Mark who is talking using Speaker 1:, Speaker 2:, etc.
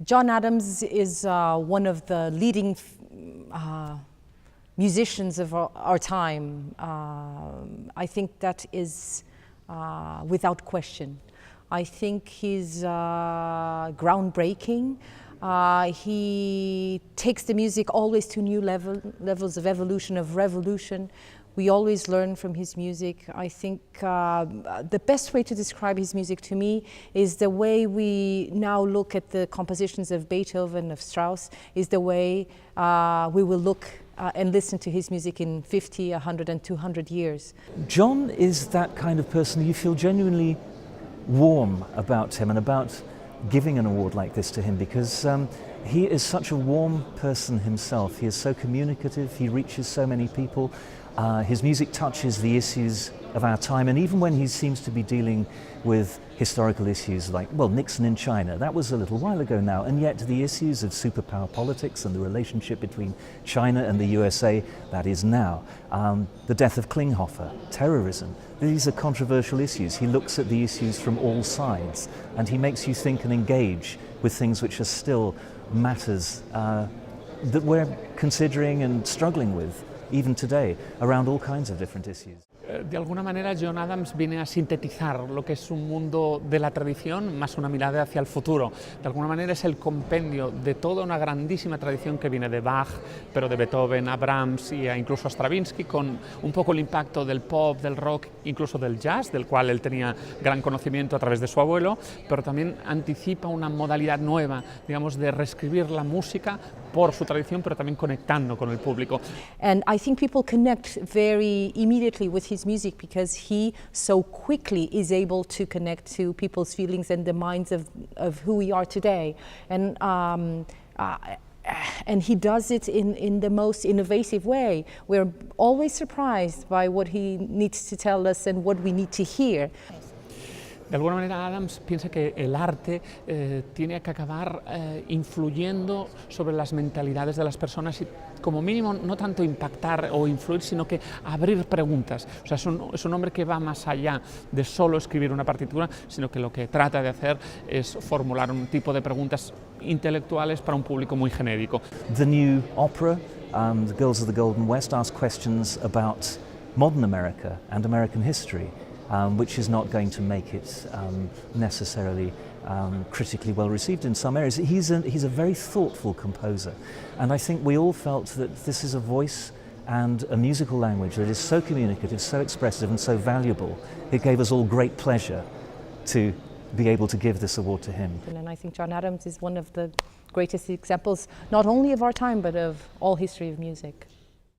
Speaker 1: John Adams is one of the leading musicians of our time. I think that is without question. I think he's groundbreaking. He takes the music always to new levels of evolution, of revolution. We always learn from his music. I think the best way to describe his music to me is the way we now look at the compositions of Beethoven, of Strauss, is the way we will look and listen to his music in 50, 100 and 200 years.
Speaker 2: John is that kind of person you feel genuinely warm about him and about giving an award like this to him, because he is such a warm person himself. He is so communicative, he reaches so many people. His music touches the issues of our time, and even when he seems to be dealing with historical issues like, well, Nixon in China, that was a little while ago now, and yet the issues of superpower politics and the relationship between China and the USA, that is now. The death of Klinghoffer, terrorism, these are controversial issues. He looks at the issues from all sides, and he makes you think and engage with things which are still matters that we're considering and struggling with even today, around all kinds of different issues.
Speaker 3: De alguna manera John Adams viene a sintetizar lo que es un mundo de la tradición más una mirada hacia el futuro. De alguna manera es el compendio de toda una grandísima tradición que viene de Bach, pero de Beethoven a Brahms y incluso a Stravinsky, con un poco el impacto del pop, del rock, incluso del jazz, del cual él tenía gran conocimiento a través de su abuelo, pero también anticipa una modalidad nueva, digamos, de reescribir la música por su tradición, pero también conectando con el público.
Speaker 1: And I think people connect very immediately with his music because he so quickly is able to connect to people's feelings and the minds of who we are today. And he does it in the most innovative way. We're always surprised by what he needs to tell us and what we need to hear.
Speaker 3: De alguna manera Adams piensa que el arte tiene que acabar influyendo sobre las mentalidades de las personas y como mínimo no tanto impactar o influir, sino que abrir preguntas. O sea, es un hombre que va más allá de solo escribir una partitura, sino que lo que trata de hacer es formular un tipo de preguntas intelectuales para un público muy genérico.
Speaker 2: The new opera, The Girls of the Golden West, asks questions about modern America and American history. Which is not going to make it necessarily critically well received in some areas. He's a very thoughtful composer, and I think we all felt that this is a voice and a musical language that is so communicative, so expressive and so valuable. It gave us all great pleasure to be able to give this award to him.
Speaker 1: And I think John Adams is one of the greatest examples, not only of our time, but of all history of music.